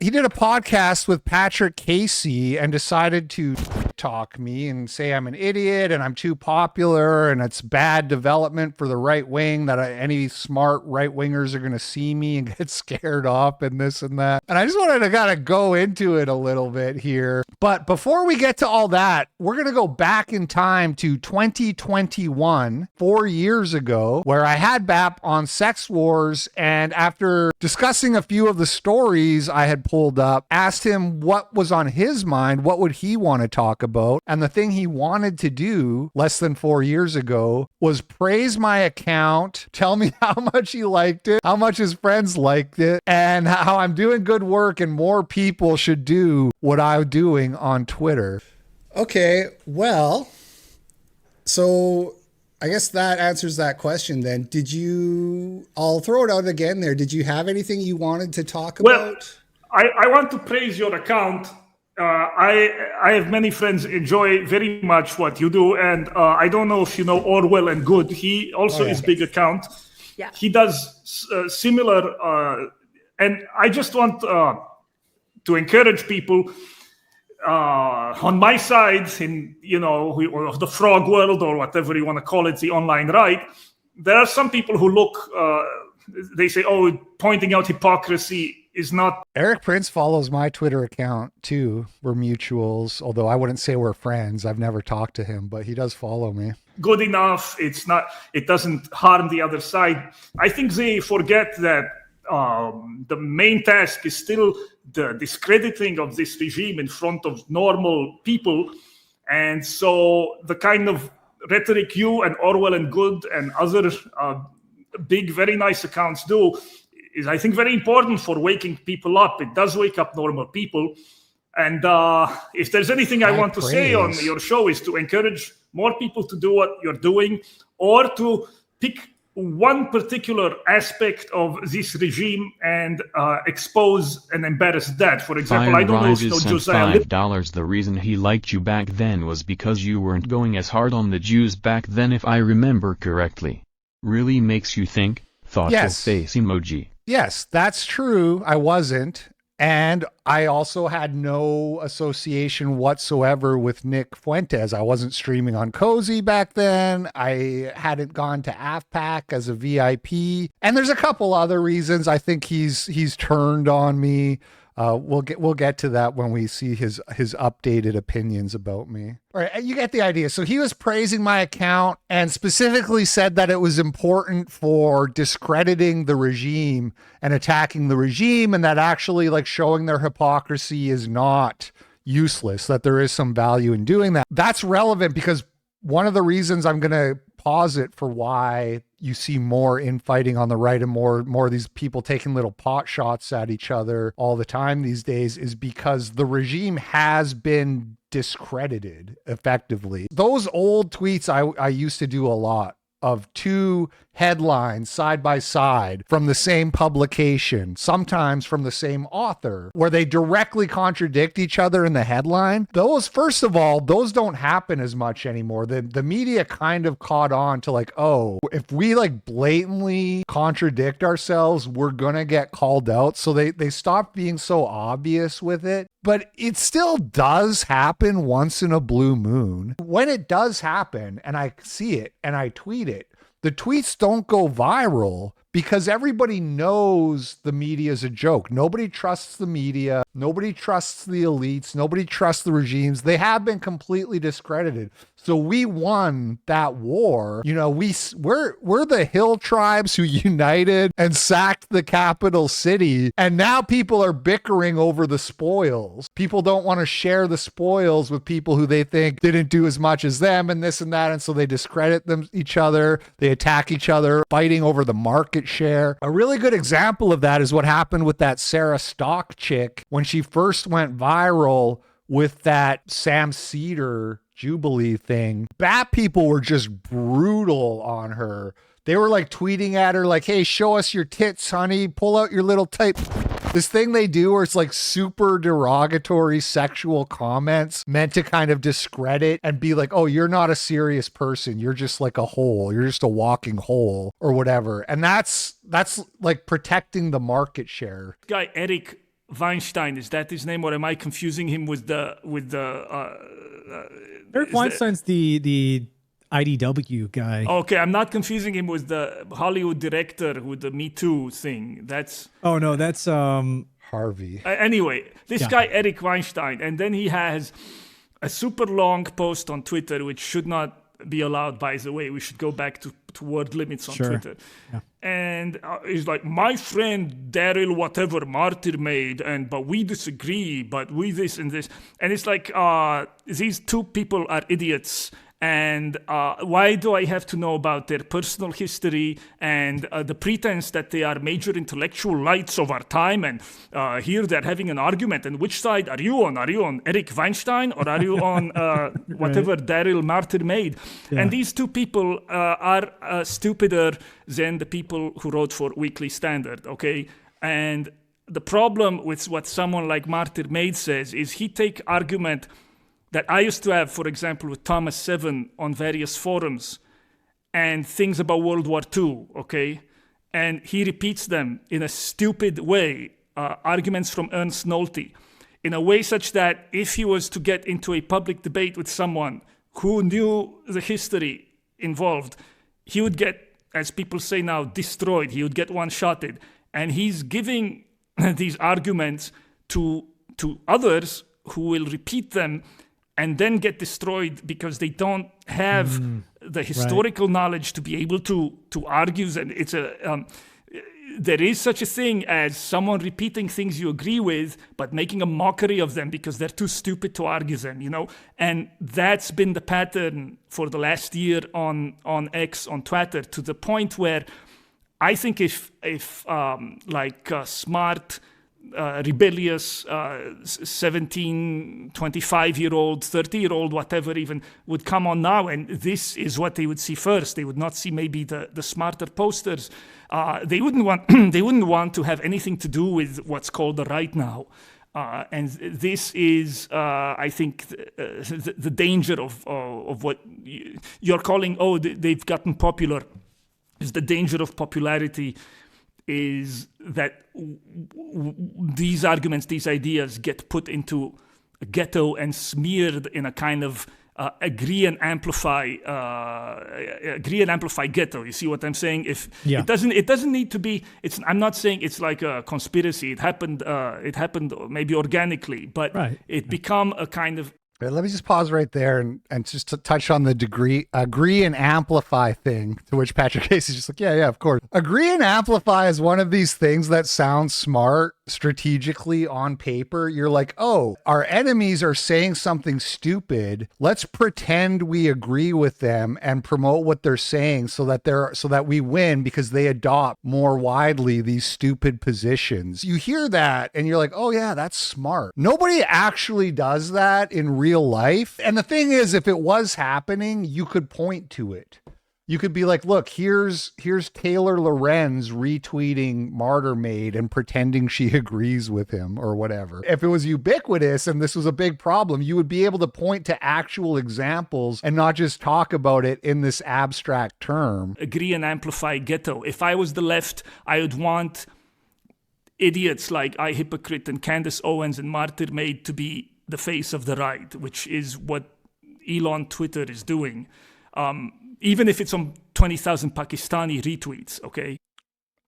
he did a podcast with Patrick Casey and decided to talk me and say I'm an idiot and I'm too popular and it's bad development for the right wing, that any smart right wingers are going to see me and get scared off and this and that. And I just wanted to kind of go into it a little bit here. But before we get to all that, we're going to go back in time to 2021, 4 years ago, where I had Bap on Sex Wars. And after discussing a few of the stories I had pulled up, asked him what was on his mind, what would he want to talk about. And the thing he wanted to do less than 4 years ago was praise my account, tell me how much he liked it, how much his friends liked it, and how I'm doing good work and more people should do what I'm doing on Twitter. Okay, well, so I guess that answers that question then. I'll throw it out again there. Did you have anything you wanted to talk about? I want to praise your account. I have many friends enjoy very much what you do, and I don't know if you know Orwell and Good. He also is big account. Yeah. He does similar, and I just want to encourage people on my side in the frog world or whatever you want to call it, the online right. There are some people who look. They say, "Oh, pointing out hypocrisy." Is not. Eric Prince follows my Twitter account too. We're mutuals, although I wouldn't say we're friends. I've never talked to him, but he does follow me. Good enough. It doesn't harm the other side. I think they forget that the main task is still the discrediting of this regime in front of normal people. And so the kind of rhetoric you and Orwell and Good and other big, very nice accounts do is, I think, very important for waking people up. It does wake up normal people. And if there's anything I want to say on your show is to encourage more people to do what you're doing, or to pick one particular aspect of this regime and expose and embarrass that. For example, I don't know if you know Josiah $5. The reason he liked you back then was because you weren't going as hard on the Jews back then, if I remember correctly. Really makes you think? Thoughtful face emoji. Yes, that's true. I wasn't. And I also had no association whatsoever with Nick Fuentes. I wasn't streaming on Cozy back then. I hadn't gone to AFPAC as a VIP. And there's a couple other reasons I think he's turned on me. We'll get to that when we see his updated opinions about me. All right, you get the idea. So he was praising my account and specifically said that it was important for discrediting the regime and attacking the regime, and that actually like showing their hypocrisy is not useless, that there is some value in doing that. That's relevant because one of the reasons I'm going to posit for why you see more infighting on the right and more of these people taking little pot shots at each other all the time these days is because the regime has been discredited effectively. Those old tweets I used to do a lot of two headlines side by side from the same publication, sometimes from the same author, where they directly contradict each other in the headline. Those, first of all, those don't happen as much anymore. The media kind of caught on to like, oh, if we like blatantly contradict ourselves, we're gonna get called out. So they stopped being so obvious with it. But it still does happen once in a blue moon. When it does happen and I see it and I tweet it, the tweets don't go viral because everybody knows the media is a joke. Nobody trusts the media. Nobody trusts the elites. Nobody trusts the regimes. They have been completely discredited. So we won that war. You know, we're the hill tribes who united and sacked the capital city. And now people are bickering over the spoils. People don't want to share the spoils with people who they think didn't do as much as them and this and that. And so they discredit each other. They attack each other, fighting over the market share. A really good example of that is what happened with that Sarah Stock chick when she first went viral with that Sam Cedar Jubilee thing. Bat people were just brutal on her. They were like tweeting at her like, hey, show us your tits, honey. Pull out your little type. This thing they do where it's like super derogatory sexual comments meant to kind of discredit and be like, oh, you're not a serious person. You're just like a hole. You're just a walking hole or whatever. And that's like protecting the market share. Guy Eric Weinstein, is that his name, or am I confusing him with the Eric Weinstein's the IDW guy. Okay, I'm not confusing him with the Hollywood director with the Me Too thing. That's Harvey. Anyway, this guy Eric Weinstein, and then he has a super long post on Twitter, which should not be allowed, by the way. We should go back to word limits on Twitter. Yeah. And he's like, my friend Daryl whatever martyr made, but we disagree, but we this and this. And it's like, these two people are idiots. And why do I have to know about their personal history and the pretense that they are major intellectual lights of our time? And here they're having an argument. And which side are you on? Are you on Eric Weinstein or are you on whatever Daryl Martyr made? Yeah. And these two people are stupider than the people who wrote for Weekly Standard, okay? And the problem with what someone like Martyr Made says is he take argument that I used to have, for example, with Thomas Seven on various forums and things about World War II, okay? And he repeats them in a stupid way, arguments from Ernst Nolte, in a way such that if he was to get into a public debate with someone who knew the history involved, he would get, as people say now, destroyed. He would get one-shotted. And he's giving these arguments to others who will repeat them and then get destroyed because they don't have the historical knowledge to be able to argue. And it's there is such a thing as someone repeating things you agree with, but making a mockery of them because they're too stupid to argue them, you know? And that's been the pattern for the last year on X, on Twitter, to the point where I think if smart, rebellious 17, 25-year-old, 30-year-old, whatever even, would come on now, and this is what they would see first. They would not see maybe the smarter posters. They wouldn't want to have anything to do with what's called the right now. And this is, I think, the danger of what you're calling, they've gotten popular, is the danger of popularity, is that these arguments, these ideas get put into a ghetto and smeared in a kind of agree and amplify ghetto. You see what I'm saying? It doesn't need to be. I'm not saying it's like a conspiracy. It happened maybe organically, but it become a kind of. Let me just pause right there and just to touch on the agree and amplify thing, to which Patrick Casey's just like, yeah, of course. Agree and amplify is one of these things that sounds smart strategically on paper. You're like, oh, our enemies are saying something stupid. Let's pretend we agree with them and promote what they're saying so that we win because they adopt more widely these stupid positions. You hear that and you're like, oh yeah, that's smart. Nobody actually does that in real life. And the thing is, if it was happening, you could point to it. You could be like, look, here's Taylor Lorenz retweeting Martyr Made and pretending she agrees with him or whatever. If it was ubiquitous and this was a big problem, you would be able to point to actual examples and not just talk about it in this abstract term. Agree and amplify ghetto. If I was the left, I would want idiots like Hypocrite and Candace Owens and Martyr Made to be the face of the right, which is what Elon Twitter is doing. Even if it's on 20,000 Pakistani retweets, okay?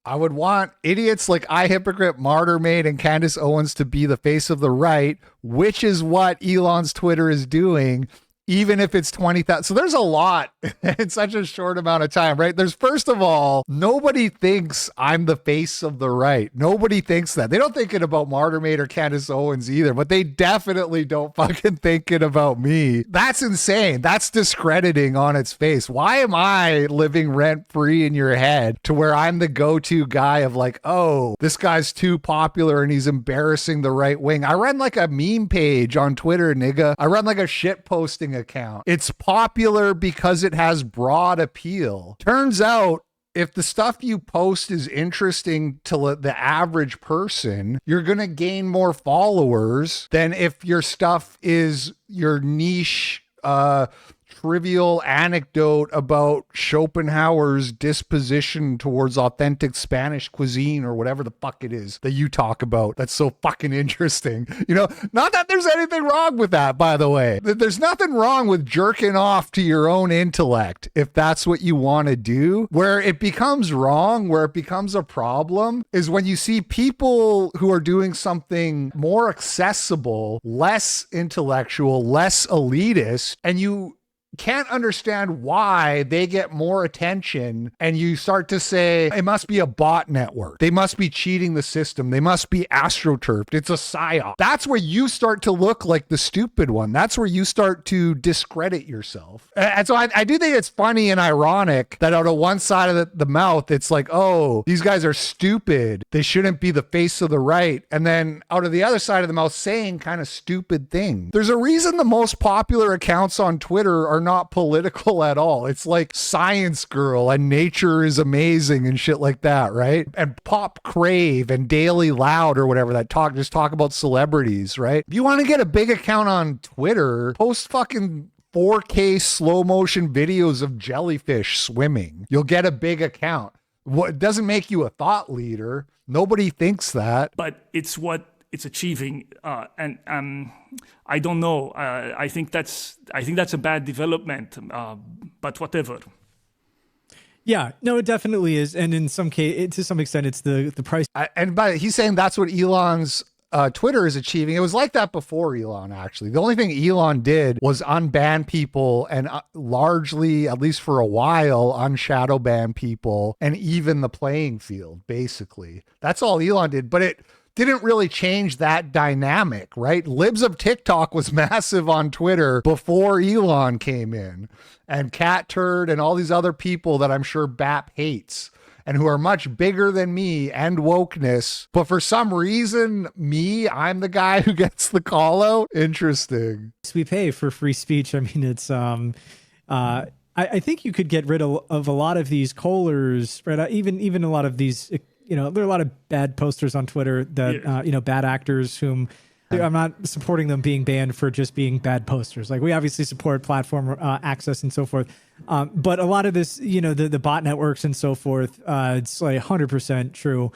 I would want idiots like Hypocrite, Martyr Made, and Candace Owens to be the face of the right, which is what Elon's Twitter is doing, even if it's 20,000. So there's a lot in such a short amount of time, right? There's, first of all, nobody thinks I'm the face of the right. Nobody thinks that. They don't think it about Martyr Made or Candace Owens either, but they definitely don't fucking think it about me. That's insane. That's discrediting on its face. Why am I living rent-free in your head to where I'm the go-to guy of like, oh, this guy's too popular and he's embarrassing the right wing? I run like a meme page on Twitter, nigga. I run like a shit posting account. It's popular because it has broad appeal. Turns out, if the stuff you post is interesting to the average person, you're going to gain more followers than if your stuff is your niche trivial anecdote about Schopenhauer's disposition towards authentic Spanish cuisine or whatever the fuck it is that you talk about. That's so fucking interesting. You know, not that there's anything wrong with that, by the way. There's nothing wrong with jerking off to your own intellect if that's what you want to do. Where it becomes wrong, where it becomes a problem is when you see people who are doing something more accessible, less intellectual, less elitist, and you can't understand why they get more attention, and you start to say it must be a bot network, they must be cheating the system, they must be astroturfed, it's a psyop. That's where you start to look like the stupid one. That's where you start to discredit yourself. And so I do think it's funny and ironic that out of one side of the mouth it's like, oh, these guys are stupid, they shouldn't be the face of the right, and then out of the other side of the mouth saying kind of stupid things. There's a reason the most popular accounts on Twitter are not political at all. It's like Science Girl and Nature is Amazing and shit like that, right? And Pop Crave and Daily Loud or whatever that just talk about celebrities, right? If you want to get a big account on Twitter, post fucking 4K slow motion videos of jellyfish swimming. You'll get a big account. It doesn't make you a thought leader. Nobody thinks that. But it's what it's achieving, and I don't know. I think that's a bad development. But whatever. Yeah, no, it definitely is, and in some case, to some extent, it's the price. He's saying that's what Elon's Twitter is achieving. It was like that before Elon, actually. The only thing Elon did was unban people and largely, at least for a while, unshadow ban people and even the playing field, basically. That's all Elon did, but it didn't really change that dynamic, right? Libs of TikTok was massive on Twitter before Elon came in, and Cat Turd and all these other people that I'm sure BAP hates and who are much bigger than me and wokeness. But for some reason, I'm the guy who gets the call out. Interesting. We pay for free speech. I mean, it's, I think you could get rid of a lot of these callers, right? Even a lot of these, you know, there are a lot of bad posters on Twitter that, you know, bad actors whom I'm not supporting them being banned for just being bad posters. Like, we obviously support platform access and so forth. But a lot of this, you know, the bot networks and so forth, it's like 100% true.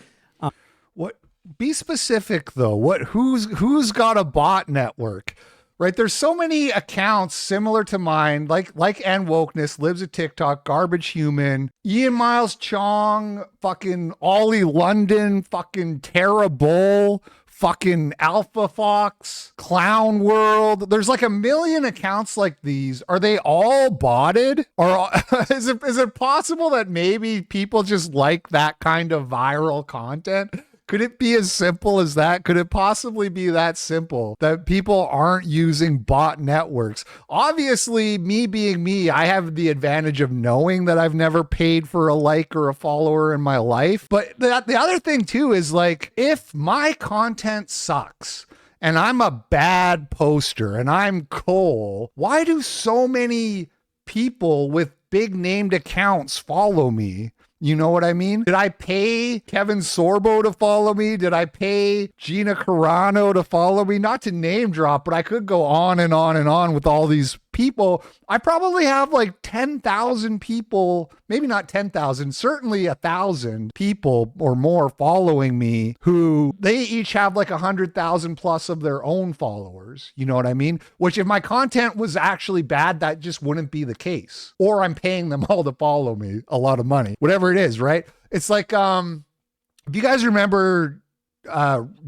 Be specific though. Who's got a bot network? Right, there's so many accounts similar to mine, like and wokeness, lives at TikTok, garbage human, Ian Miles Chong, fucking Ollie London, fucking Tara Bull, fucking Alpha Fox, Clown World. There's like a million accounts like these. Are they all botted? Or is it possible that maybe people just like that kind of viral content? Could it be as simple as that? Could it possibly be that simple that people aren't using bot networks? Obviously, me being me, I have the advantage of knowing that I've never paid for a like or a follower in my life. But the other thing too is, like, if my content sucks and I'm a bad poster and I'm Cole, why do so many people with big named accounts follow me? You know what I mean? Did I pay Kevin Sorbo to follow me? Did I pay Gina Carano to follow me? Not to name drop, but I could go on and on and on with all these people. I probably have like 10,000 people, maybe not 10,000, certainly 1,000 people or more following me who they each have like 100,000 plus of their own followers. You know what I mean? Which if my content was actually bad, that just wouldn't be the case. Or I'm paying them all to follow me a lot of money, whatever it is, right? It's like, if you guys remember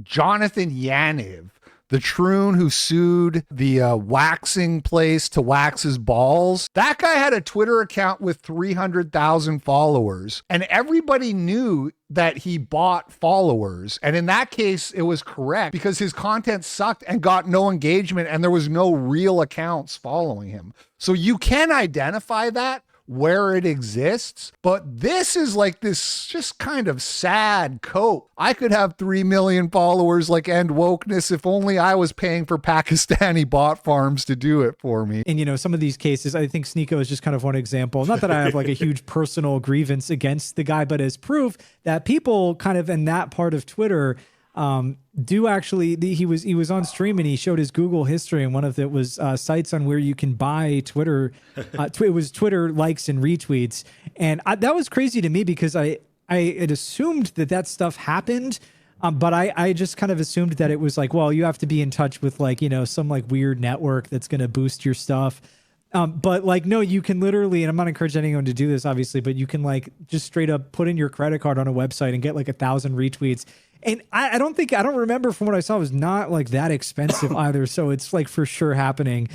Jonathan Yaniv, the troon who sued the waxing place to wax his balls. That guy had a Twitter account with 300,000 followers, and everybody knew that he bought followers. And in that case, it was correct because his content sucked and got no engagement, and there was no real accounts following him. So you can identify that where it exists, but this is like this just kind of sad cope. I could have 3 million followers like End Wokeness if only I was paying for Pakistani bot farms to do it for me. And, you know, some of these cases, I think Sneeko is just kind of one example. Not that I have like a huge personal grievance against the guy, but as proof that people kind of in that part of Twitter, do actually, he was on stream and he showed his Google history, and one of it was sites on where you can buy Twitter. It was Twitter likes and retweets, and that was crazy to me because I had assumed that stuff happened. But I just kind of assumed that it was like, well, you have to be in touch with like, some like weird network that's going to boost your stuff. But like, no, you can literally, and I'm not encouraging anyone to do this, obviously, but you can like just straight up put in your credit card on a website and get like 1,000 retweets. And I don't remember from what I saw, it was not like that expensive either. So it's like for sure happening.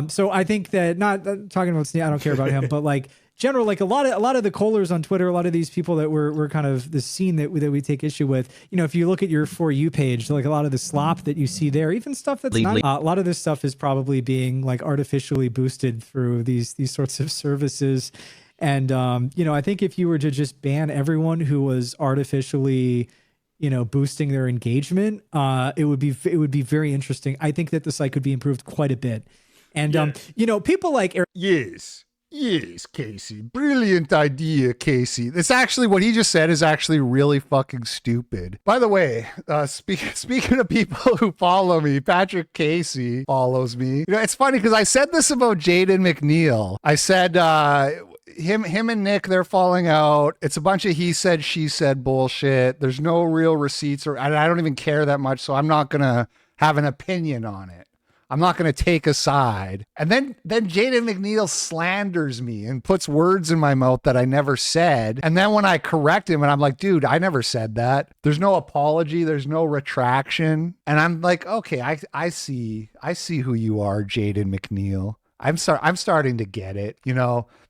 So I think that, not talking about Sneak, I don't care about him, but like, general, like a lot of the Kohlers on Twitter, a lot of these people that were kind of the scene that we take issue with, if you look at your For You page, like a lot of the slop that you see there, even stuff that's not, a lot of this stuff is probably being like artificially boosted through these sorts of services. And, I think if you were to just ban everyone who was artificially, boosting their engagement, it would be very interesting. I think that the site could be improved quite a bit. And, people like Yes, Casey. Brilliant idea, Casey. This actually, what he just said is actually really fucking stupid. By the way, speaking of people who follow me, Patrick Casey follows me. It's funny because I said this about Jaden McNeil. I said him and Nick, they're falling out. It's a bunch of he said, she said bullshit. There's no real receipts, or I don't even care that much, so I'm not going to have an opinion on it. I'm not going to take a side. And then Jaden McNeil slanders me and puts words in my mouth that I never said. And then when I correct him and I'm like, dude, I never said that. There's no apology. There's no retraction. And I'm like, okay, I see who you are, Jaden McNeil. I'm starting to get it.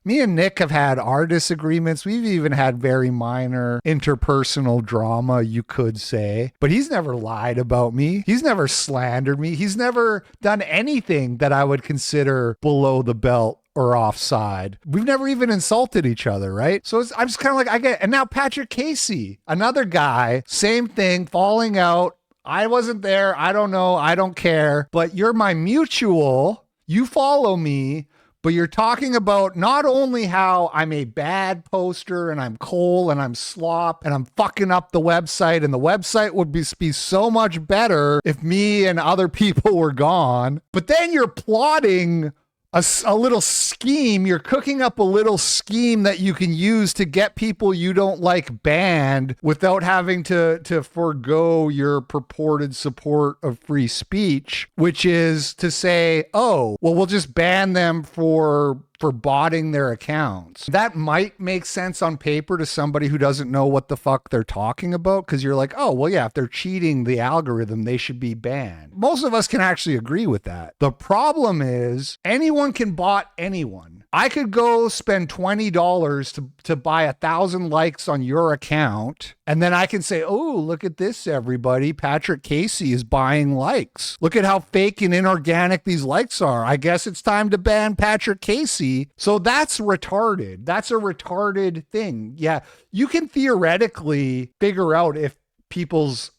Me and Nick have had our disagreements. We've even had very minor interpersonal drama, you could say. But he's never lied about me. He's never slandered me. He's never done anything that I would consider below the belt or offside. We've never even insulted each other, right? So I'm just kind of like, I get it. And now Patrick Casey, another guy, same thing, falling out. I wasn't there. I don't know. I don't care. But you're my mutual. You follow me, but you're talking about not only how I'm a bad poster and I'm coal and I'm slop and I'm fucking up the website, and the website would be so much better if me and other people were gone, but then you're plotting a little scheme. You're cooking up a little scheme that you can use to get people you don't like banned without having to forego your purported support of free speech, which is to say, oh, well, we'll just ban them for botting their accounts. That might make sense on paper to somebody who doesn't know what the fuck they're talking about, because you're like, oh, well, yeah, if they're cheating the algorithm, they should be banned. Most of us can actually agree with that. The problem is anyone can bot anyone. I could go spend $20 to buy 1,000 likes on your account, and then I can say, oh, look at this, everybody. Patrick Casey is buying likes. Look at how fake and inorganic these likes are. I guess it's time to ban Patrick Casey. So that's retarded. That's a retarded thing. Yeah, you can theoretically figure out if people's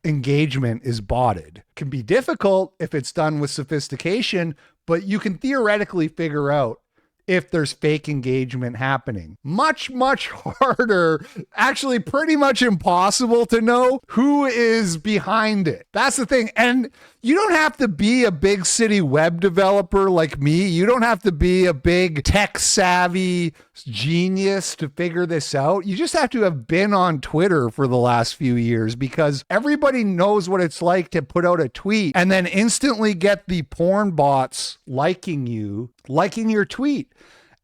engagement is botted. It can be difficult if it's done with sophistication, but you can theoretically figure out if there's fake engagement happening. Much, much harder, actually pretty much impossible to know who is behind it. That's the thing. And you don't have to be a big city web developer like me. You don't have to be a big tech savvy genius to figure this out. You just have to have been on Twitter for the last few years, because everybody knows what it's like to put out a tweet and then instantly get the porn bots liking your tweet.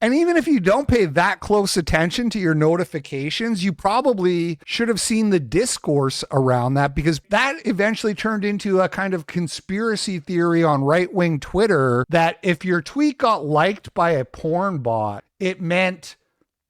And even if you don't pay that close attention to your notifications, you probably should have seen the discourse around that, because that eventually turned into a kind of conspiracy theory on right-wing Twitter that if your tweet got liked by a porn bot, it meant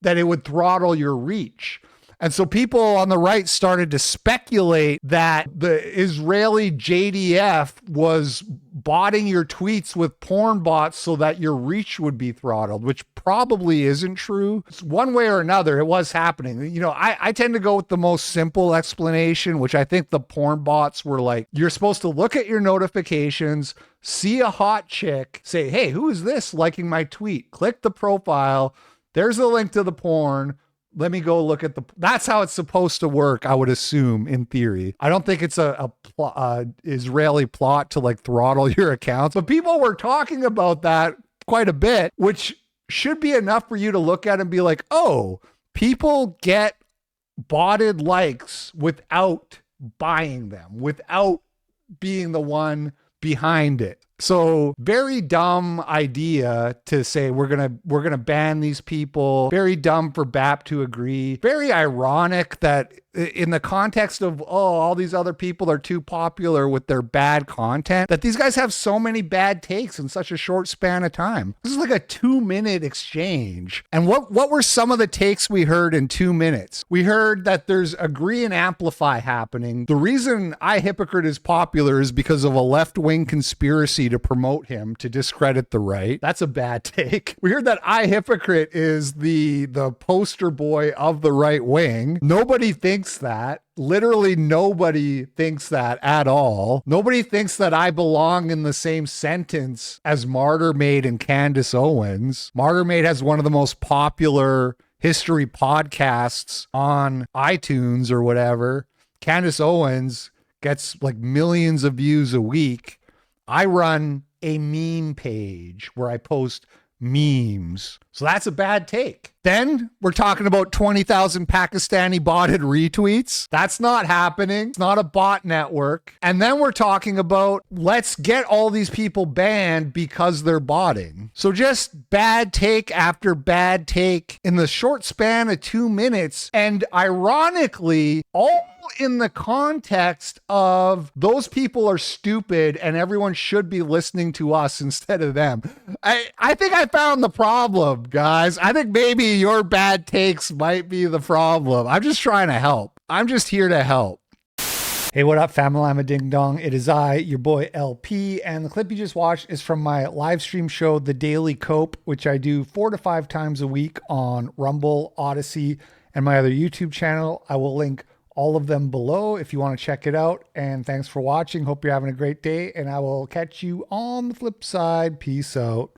that it would throttle your reach. And so people on the right started to speculate that the Israeli JDF was botting your tweets with porn bots so that your reach would be throttled, which probably isn't true. It's one way or another, it was happening. I tend to go with the most simple explanation, which I think the porn bots were like, you're supposed to look at your notifications, see a hot chick, say, hey, who is this liking my tweet? Click the profile. There's a link to the porn. Let me go look at that's how it's supposed to work, I would assume, in theory. I don't think it's a Israeli plot to like throttle your accounts, but people were talking about that quite a bit, which should be enough for you to look at and be like, oh, people get botted likes without buying them, without being the one behind it. So very dumb idea to say we're gonna ban these people. Very dumb for BAP to agree. Very ironic that in the context of, all these other people are too popular with their bad content, that these guys have so many bad takes in such a short span of time. This is like a 2-minute exchange. And what were some of the takes we heard in 2 minutes? We heard that there's agree and amplify happening. The reason Hypocrite is popular is because of a left-wing conspiracy to promote him to discredit the right. That's a bad take. We heard that Hypocrite is the poster boy of the right wing. Nobody thinks that. Literally nobody thinks that at all. Nobody thinks that I belong in the same sentence as Martyr Maid and Candace Owens. Martyr Maid has one of the most popular history podcasts on iTunes or whatever. Candace Owens gets like millions of views a week. I run a meme page where I post memes. So that's a bad take. Then we're talking about 20,000 Pakistani botted retweets. That's not happening. It's not a bot network. And then we're talking about let's get all these people banned because they're botting. So just bad take after bad take in the short span of 2 minutes. And ironically, all in the context of those people are stupid and everyone should be listening to us instead of them. I think I found the problem, guys. I think maybe your bad takes might be the problem. I'm just trying to help. I'm just here to help. Hey, what up, family? I'm a ding dong. It is I, your boy LP, and the clip you just watched is from my live stream show, The Daily Cope, which I do 4 to 5 times a week on Rumble, Odyssey, and my other YouTube channel. I will link all of them below if you want to check it out. And thanks for watching. Hope you're having a great day, and I will catch you on the flip side. Peace out.